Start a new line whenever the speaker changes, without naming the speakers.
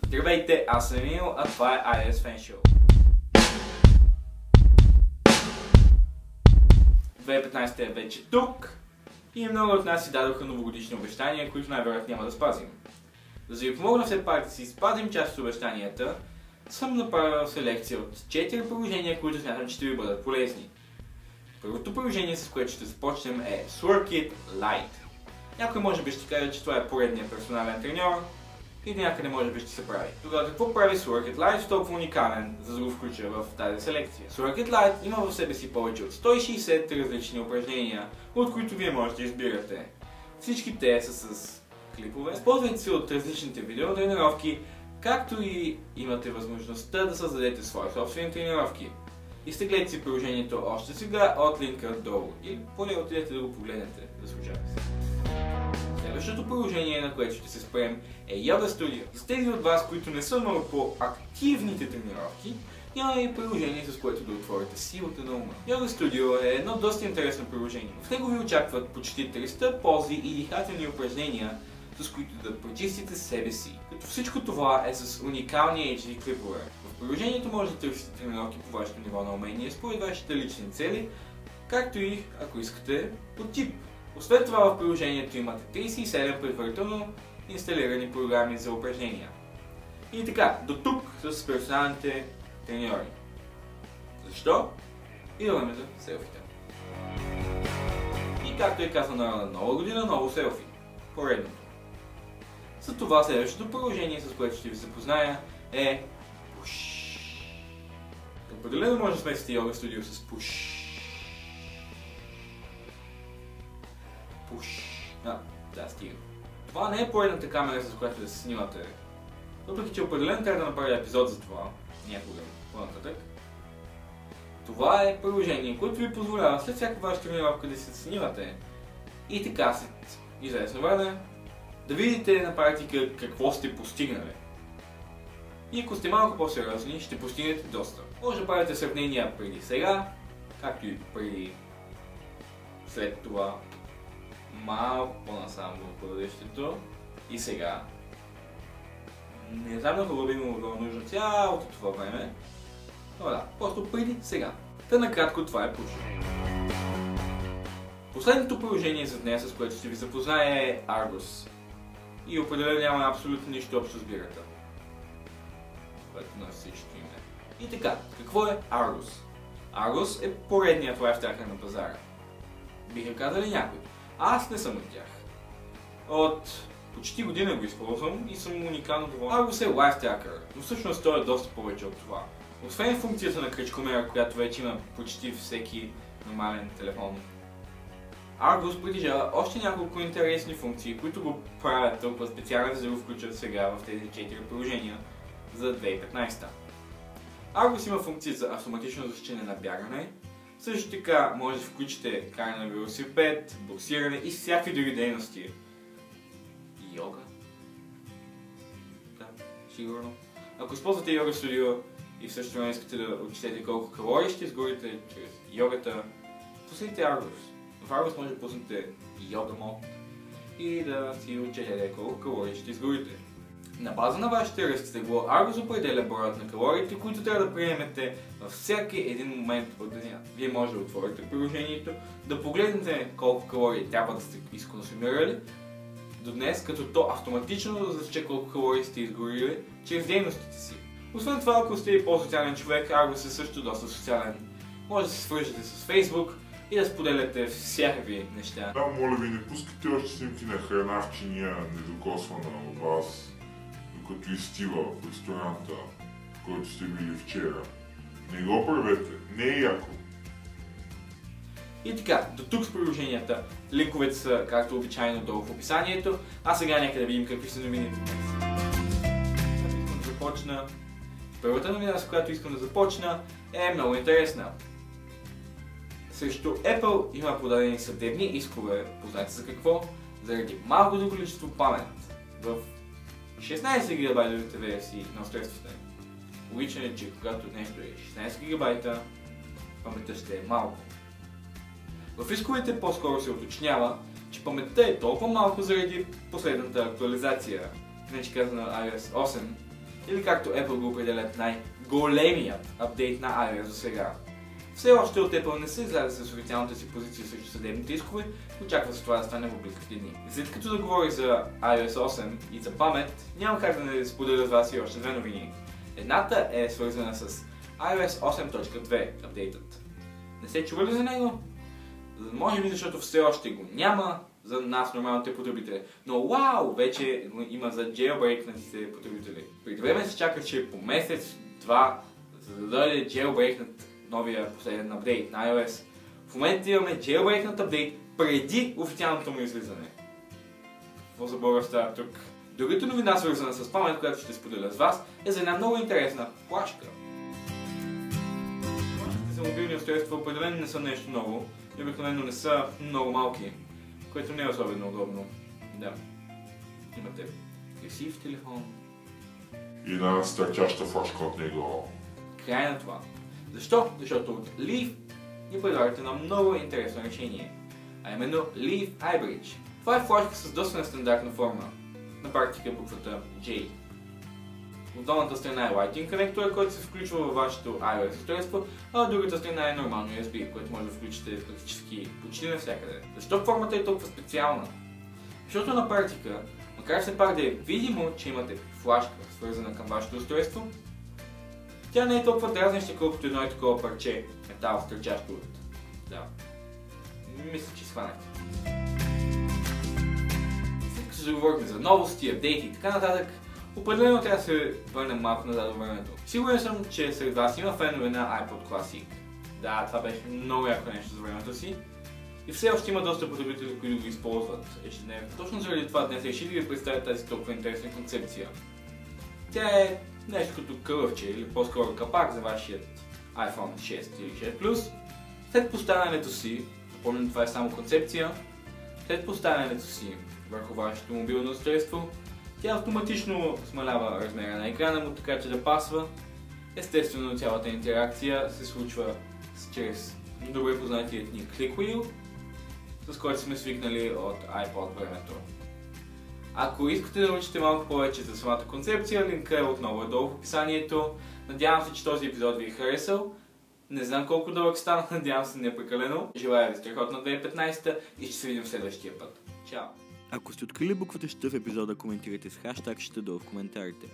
Здравейте, аз съм Емил, а това е iOS Fan Show. 2015 е вече тук и много от нас си дадоха новогодишни обещания, които най-вероятно няма да спазим. За да ви помогна все пак да си спазим част от обещанията, съм направил селекция от 4 приложения, които смятам, че ще ви бъдат полезни. Първото приложение, с което ще започнем, е Swordkit Lite. Някой може би ще каже, че това е поредният персонален треньор и някъде може би ще се прави. Тогава какво прави Swordkit Lite толкова уникален, за да го включа в тази селекция? Swordkit Lite има в себе си повече от 160 различни упражнения, от които вие можете да избирате. Всички те са с клипове. Използвайте се от различните видеотренировки, както и имате възможността да създадете свои собствени тренировки. Изтеглете си приложението още сега от линка долу или поне отидете да го погледнете, да служава се. Следващото приложение, на което ще се спрем, е Yoga Studio. За тези от вас, които не са много по-активните тренировки, няма и приложение, с което да отворите силата на ума. Yoga Studio е едно доста интересно приложение. В него ви очакват почти 300 пози и дихателни упражнения, с които да прочистите себе си. Като всичко това е с уникални HD клипове. В приложението може да търсите тренировки по вашето ниво на умение според вашите лични цели, както и, ако искате, по тип. Освен това в приложението имате 37 предварително инсталирани програми за упражнения. И така, до тук с персоналните треньори. Защо? Идваме за селфите. И както е казано на нова година, ново селфи. Поредното. За това следващото приложение, с което ще ви запозная, е Push. Определено може да смесите Yoga Studio с Push. Да, стига. Това не е поредната камера, с която да се снимате. Въпреки че определено трябва да направя епизод за това, някога по-нататък. Това е приложение, което ви позволява след всяка ваша тренировка да се снимате и така след известно време да видите на практика какво сте постигнали. И ако сте малко по-сериозни, ще постигнете доста. Може да правите сравнения преди сега, както и преди след това, малко по-насам в бъдещето и сега. Не знам на кого би му било нужно цялото това време, но да, просто преди сега. Та накратко това е Push. Последното приложение за днес, с което ще ви запозная, е Argus. И определено няма абсолютно нищо общо с бирата, което носи всички име. И така, какво е Argus? Argus е поредният лайфтракър на пазара. Биха казали някой. Аз не съм от тях. От почти година го използвам и съм уникално доволен. Argus е лайфтракър, но всъщност той е доста повече от това. Освен функцията на кръчкомера, която вече има почти всеки нормален телефон, Argus притежава още няколко интересни функции, които го правят толкова специален, за да го включат сега в тези 4 приложения за 2015. Argus има функция за автоматично засичане на бягане. Също така може да включите каране на велосипед, боксиране и всякакви други дейности. Йога? Да, сигурно. Ако използвате Yoga Studio и в същото време искате да отчетете колко калории ще изгорите чрез йогата, пуснете Argus. В Argus може да пуснете Yoga Mode и да си отчетете колко калории ще изгорите. На база на вашите ръст тегло, Argus определя броят на калориите, които трябва да приемете във всеки един момент от деня. Вие може да отворите приложението, да погледнете колко калории трябва да сте изконсумирали до днес, като то автоматично да засече колко калории сте изгорили чрез дейностите си. Освен това, ако сте и по-социален човек, Argus е също доста социален. Може да се свържете с Facebook и да споделяте всякакви неща.
Да, моля ви, не пускайте още снимки на храна в чиния, недокосвана от вас, докато изстива в ресторанта, в който сте били вчера. Не го правете, не е яко.
И така, до тук с приложенията. Линковете са, както обичайно, долу в описанието. А сега нека да видим какви са новините днес. Искам да започна. Първата новина, с която искам да започна, е много интересна. Срещу Apple има подадени съдебни искове, познати за какво? Заради малкото количество памет в 16 гигабайтовите версии на устройствата. Логично е, че когато нещо е 16 гигабайта, паметта ще е малко. В исковете по-скоро се уточнява, че паметта е толкова малко заради последната актуализация, иначе казана iOS 8, или както Apple го определят, най-големият апдейт на iOS до сега. Все още от Apple не са излязли с официалната си позиция срещу съдебните искове, очаква се това да стане в близките дни. И след като да говори за iOS 8 и за памет, няма как да не споделя с вас и още две новини. Едната е свързана с iOS 8.2 апдейтът. Не сте чували за него? Може би защото все още го няма за нас нормалните потребители. Но вау, вече го има за jailbreakнатите потребители. Преди време се чака, че по месец-два, за да дойде jailbreakнат новия последен апдейт на iOS. В момента имаме jailbreakнат апдейт преди официалното му излизане. Какво за Бога става тук? Другата новина, свързана с памет, която ще споделя с вас, е за една много интересна флашка. Флашките за мобилни устройства определено не са нещо ново и обикновено не са много малки, което не е особено удобно. Да. Имате красив телефон.
И една стърчаща флашка от него.
Край на това. Защо? Защото от Leaf ни предлагат едно много интересно решение, а именно Leaf iBridge. Това е флашка с доста нестандартна форма, на практика буквата J. От долната страна е Lightning конектор, който се включва във вашето iOS устройство, а от другата страна е нормално USB, което може да включите практически почти навсякъде. Защо формата е толкова специална? Защото на практика, макар все пак да е видимо, че имате флашка, свързана към вашето устройство, тя не е толкова дразнеща, колкото едно и такова парче метал, стърчащо от... Да. Мисля, че схванахте. След като заговорихме за новости, апдейти и така нататък, определено трябва да се върнем малко назад във времето. Сигурен съм, че сред вас има фенове на iPod Classic. Да, това беше много яко нещо за времето си. И все още има доста потребители, които го използват ежедневно. Точно заради това днес реших да ви представя тази толкова интересна концепция. Тя е нещо като кълъвче или по-скоро капак за вашият iPhone 6 или 6 Plus. След поставянето си, напомням, това е само концепция, след поставянето си върху вашето мобилно устройство, тя автоматично смалява размера на екрана му, така че да пасва. Естествено, цялата интеракция се случва чрез добре познатият ни Click Wheel, с който сме свикнали от iPod времето. Ако искате да научите малко повече за самата концепция, линка е отново долу в описанието. Надявам се, че този епизод ви е харесал. Не знам колко дълъг стана, надявам се не е прекалено. Желая ви страхотна 2015 и ще се видим в следващия път. Чао!
Ако сте открили буквата щ в епизода, коментирайте с хаштаг щ долу в коментарите.